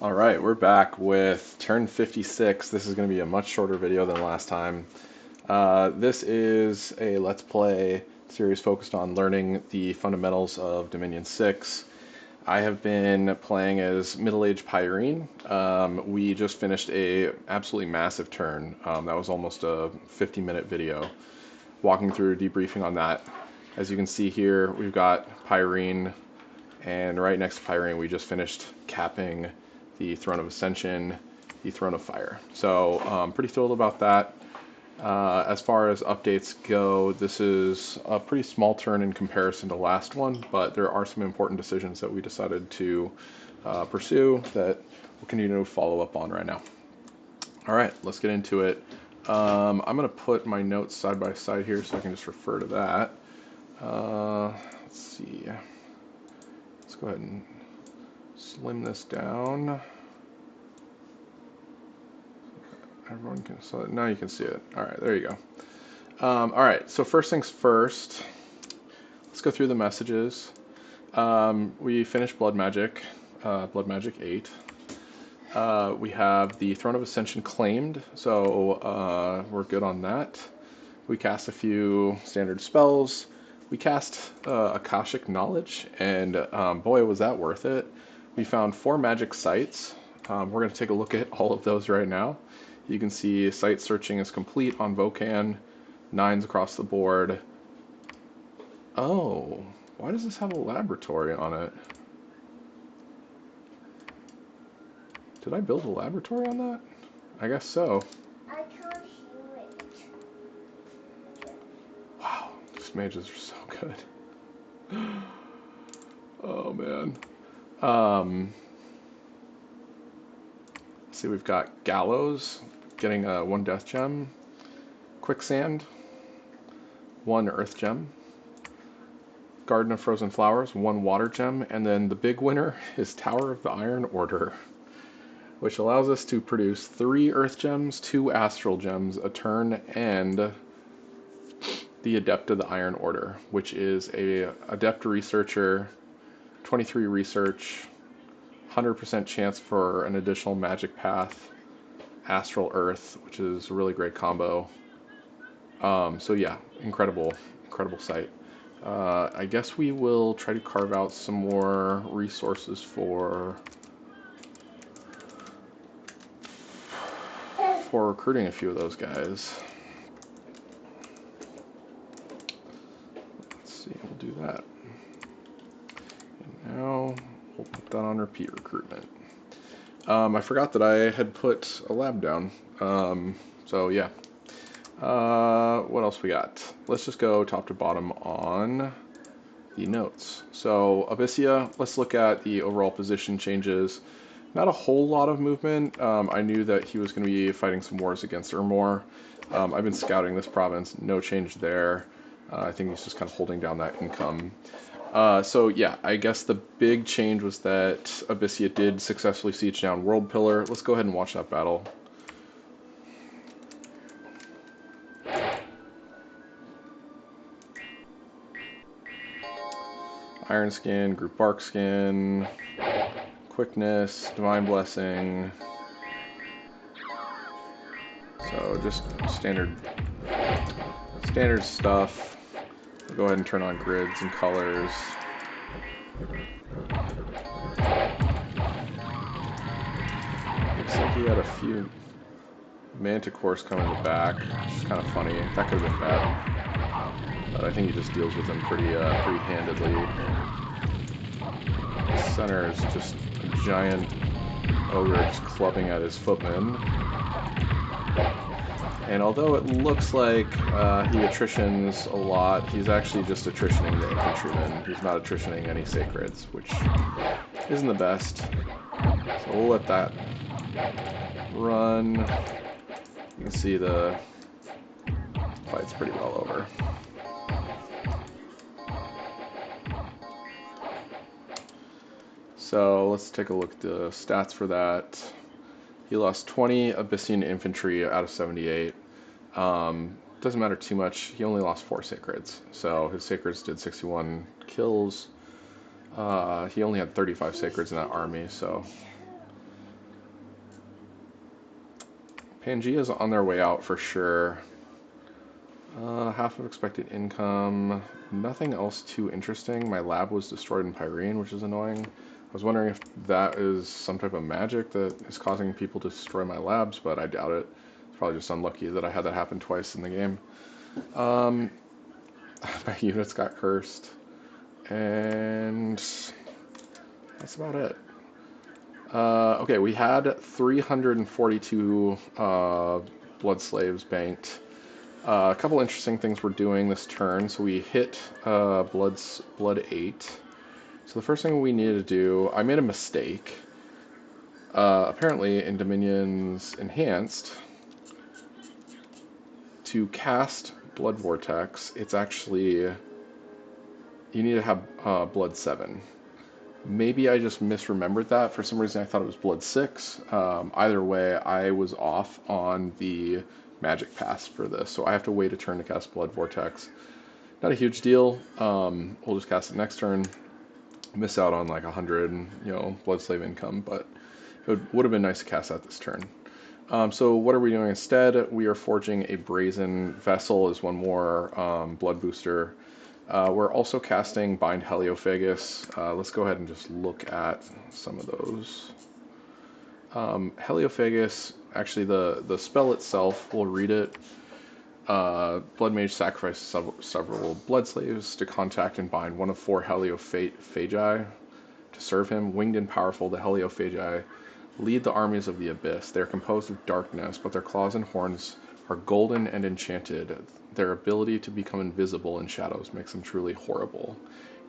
All right, we're back with turn 56. This is going to be a much shorter video than last time. This is a Let's Play series focused on learning the fundamentals of Dominion 6. I have been playing as middle-aged Pyrene. We just finished a absolutely massive turn. That was almost a 50-minute video, walking through, debriefing on that. As you can see here, we've got Pyrene, and right next to Pyrene, we just finished capping the Throne of Ascension, the Throne of Fire. So pretty thrilled about that. As far as updates go, this is a pretty small turn in comparison to last one, but there are some important decisions that we decided to pursue that we'll continue to follow up on right now. All right, let's get into it. I'm going to put my notes side by side here so I can just refer to that. Let's see. Let's go ahead and slim this down. Everyone can, so now you can see it. All right, there you go. All right, so first things first, let's go through the messages. We finished Blood Magic 8. We have the Throne of Ascension claimed, so we're good on that. We cast a few standard spells. We cast Akashic Knowledge, and boy, was that worth it. We found 4 magic sites. We're going to take a look at all of those right now. You can see site searching is complete on Vocan, 9s across the board. Oh, why does this have a laboratory on it? Did I build a laboratory on that? I guess so. I can't hear it. Wow, these mages are so good. Oh man. See, we've got Gallows getting 1 death gem, Quicksand, 1 earth gem, Garden of Frozen Flowers, 1 water gem, and then the big winner is Tower of the Iron Order, which allows us to produce 3 earth gems, 2 astral gems a turn, and the Adept of the Iron Order, which is a Adept Researcher, 23 research, 100% chance for an additional magic path, Astral Earth, which is a really great combo. So yeah, incredible site. I guess we will try to carve out some more resources for recruiting a few of those guys. Let's see, we'll do that. And now we'll put that on repeat recruitment. I forgot that I had put a lab down. So yeah. What else we got? Let's just go top to bottom on the notes. So Abyssia, let's look at the overall position changes. Not a whole lot of movement. I knew that he was going to be fighting some wars against Urmor. I've been scouting this province. No change there. I think he's just kind of holding down that income. So yeah, I guess the big change was that Abyssia did successfully siege down World Pillar. Let's go ahead and watch that battle. Iron Skin, Group Bark Skin, Quickness, Divine Blessing. So just standard stuff. We'll go ahead and turn on grids and colors. Looks like he had a few Manticores coming in the back, which is kind of funny. That could have been bad, but I think he just deals with them pretty handedly. The center is just a giant ogre just clubbing at his footmen. And although it looks like he attritions a lot, he's actually just attritioning the infantrymen. He's not attritioning any sacreds, which isn't the best. So we'll let that run. You can see the fight's pretty well over. So let's take a look at the stats for that. He lost 20 Abyssian infantry out of 78. Doesn't matter too much. He only lost 4 sacreds. So his sacreds did 61 kills. He only had 35 sacreds in that army, so Pangea's on their way out for sure. Half of expected income. Nothing else too interesting. My lab was destroyed in Pyrene, which is annoying. I was wondering if that is some type of magic that is causing people to destroy my labs, but I doubt it. It's probably just unlucky that I had that happen twice in the game. Um, my units got cursed, and that's about it. Okay, we had 342 blood slaves banked. A couple interesting things we're doing this turn. So we hit blood 8. So the first thing we needed to do, I made a mistake. Apparently in Dominion's Enhanced, to cast Blood Vortex, it's actually, you need to have blood 7. Maybe I just misremembered that. For some reason I thought it was blood 6. Either way, I was off on the magic pass for this, so I have to wait a turn to cast Blood Vortex. Not a huge deal. We'll just cast it next turn. Miss out on like 100, blood slave income, but it would have been nice to cast that this turn. So what are we doing instead? We are forging a brazen vessel as one more blood booster. We're also casting Bind Heliophagus. Let's go ahead and just look at some of those. Heliophagus, actually the spell itself, we'll read it. Blood Mage sacrifices several blood slaves to contact and bind one of 4 Heliophagi to serve him. Winged and powerful, the Heliophagi lead the armies of the Abyss. They are composed of darkness, but their claws and horns are golden and enchanted. Their ability to become invisible in shadows makes them truly horrible.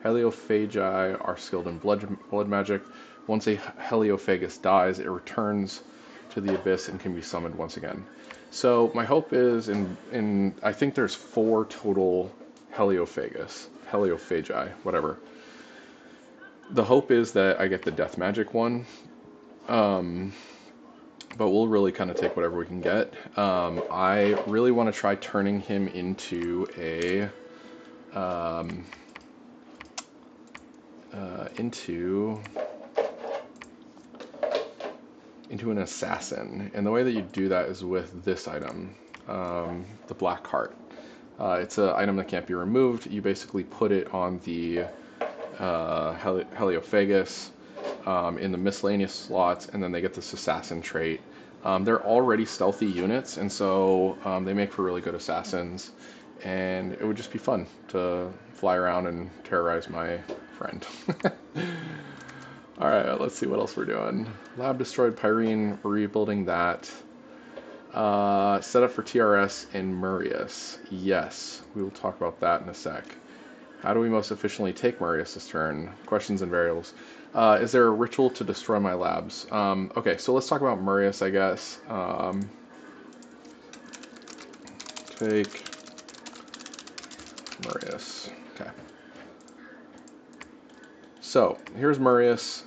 Heliophagi are skilled in blood magic. Once a Heliophagus dies, it returns to the Abyss and can be summoned once again. So my hope is in I think there's 4 total Heliophagi, whatever. The hope is that I get the death magic one. But we'll really kind of take whatever we can get. I really want to try turning him into a into an assassin, and the way that you do that is with this item, the Black Heart. It's an item that can't be removed. You basically put it on the Heliophagus in the miscellaneous slots, and then they get this assassin trait. They're already stealthy units, and so they make for really good assassins, and it would just be fun to fly around and terrorize my friend. Alright, let's see what else we're doing. Lab destroyed Pyrene, we're rebuilding that. Set up for TRS in Murius. Yes, we will talk about that in a sec. How do we most efficiently take Murius this turn? Questions and variables. Is there a ritual to destroy my labs? Okay, so let's talk about Murius, I guess. Take Murius. Okay. So, here's Murius.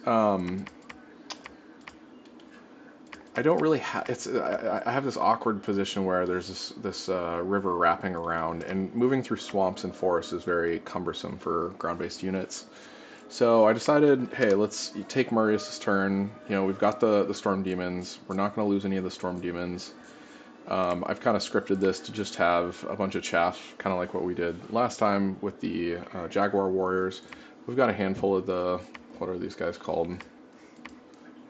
I don't really have... I have this awkward position where there's this river wrapping around, and moving through swamps and forests is very cumbersome for ground-based units. So I decided, hey, let's take Murius' turn. We've got the Storm Demons. We're not going to lose any of the Storm Demons. I've kind of scripted this to just have a bunch of chaff, kind of like what we did last time with the Jaguar Warriors. We've got a handful of the, what are these guys called?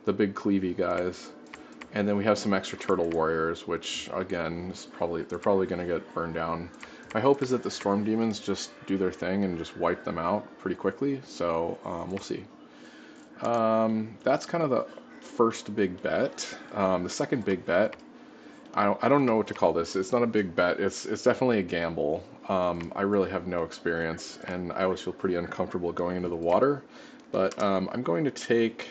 The big cleavy guys. And then we have some extra Turtle Warriors, which, again, they're probably going to get burned down. My hope is that the Storm Demons just do their thing and just wipe them out pretty quickly, so we'll see. That's kind of the first big bet. The second big bet, I don't know what to call this. It's not a big bet. It's definitely a gamble. I really have no experience, and I always feel pretty uncomfortable going into the water. But I'm going to take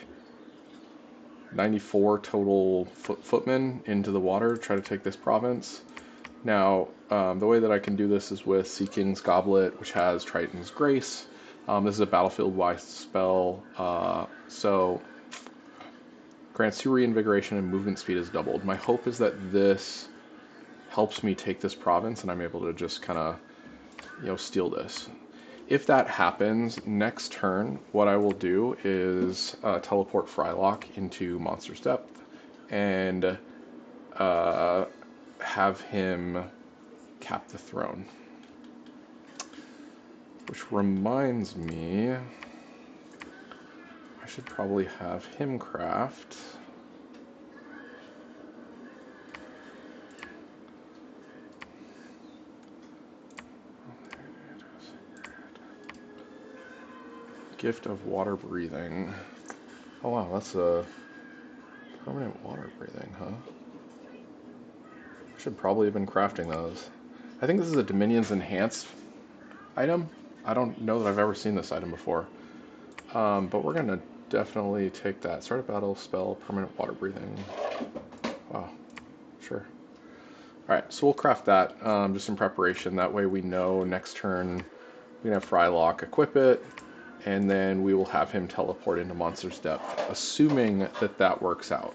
94 total footmen into the water, try to take this province. Now, the way that I can do this is with Sea King's Goblet, which has Triton's Grace. This is a battlefield-wide spell, so grants 2 reinvigoration and movement speed is doubled. My hope is that this helps me take this province, and I'm able to just kind of, steal this. If that happens, next turn, what I will do is teleport Frylock into Monster's Depth, and uh, have him cap the throne. Which reminds me, I should probably have him craft. Gift of water breathing. Oh wow, that's a permanent water breathing, huh? I should probably have been crafting those. I think this is a Dominion's Enhanced item. I don't know that I've ever seen this item before. But we're gonna definitely take that. Start a battle spell, permanent water breathing. Wow, sure. Alright, so we'll craft that just in preparation. That way we know next turn we can have Frylock equip it, and then we will have him teleport into Monster's Depth, assuming that that works out.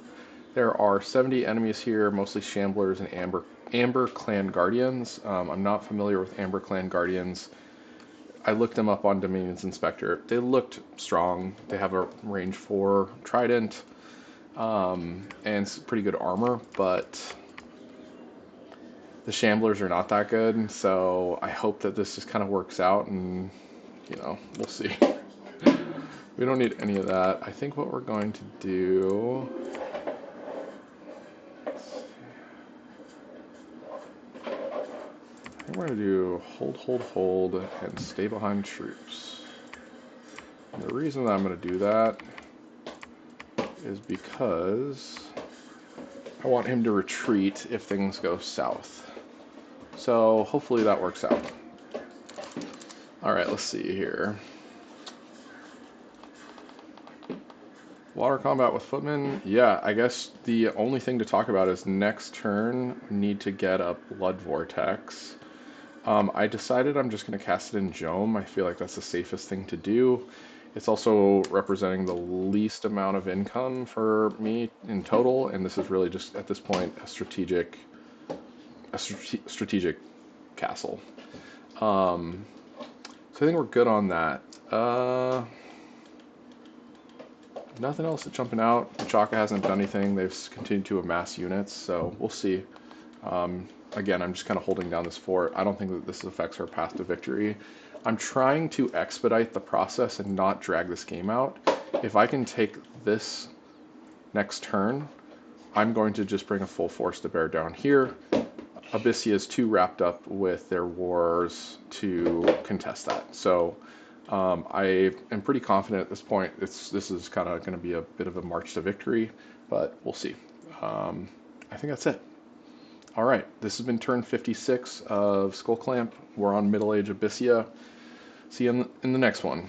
There are 70 enemies here, mostly Shamblers and Amber Clan Guardians. I'm not familiar with Amber Clan Guardians. I looked them up on Dominion's Inspector. They looked strong. They have a range 4 trident and pretty good armor, but the Shamblers are not that good, so I hope that this just kind of works out, and, you know, we'll see. We don't need any of that. I think what we're going to do... I think we're going to do hold, and stay behind troops. And the reason that I'm going to do that is because I want him to retreat if things go south. So hopefully that works out. Alright, let's see here. Water combat with footmen? Yeah, I guess the only thing to talk about is next turn, we need to get a Blood Vortex. I decided I'm just going to cast it in Jome. I feel like that's the safest thing to do. It's also representing the least amount of income for me in total, and this is really just, at this point, a strategic castle. So I think we're good on that. Nothing else jumping out. Chaka hasn't done anything. They've continued to amass units, so we'll see. Again, I'm just kind of holding down this fort. I don't think that this affects our path to victory. I'm trying to expedite the process and not drag this game out. If I can take this next turn, I'm going to just bring a full force to bear down here. Abyssia is too wrapped up with their wars to contest that. So I am pretty confident at this point this is kind of going to be a bit of a march to victory, but we'll see. I think that's it. All right, this has been turn 56 of Skullclamp. We're on Middle Age Abyssia. See you in the next one.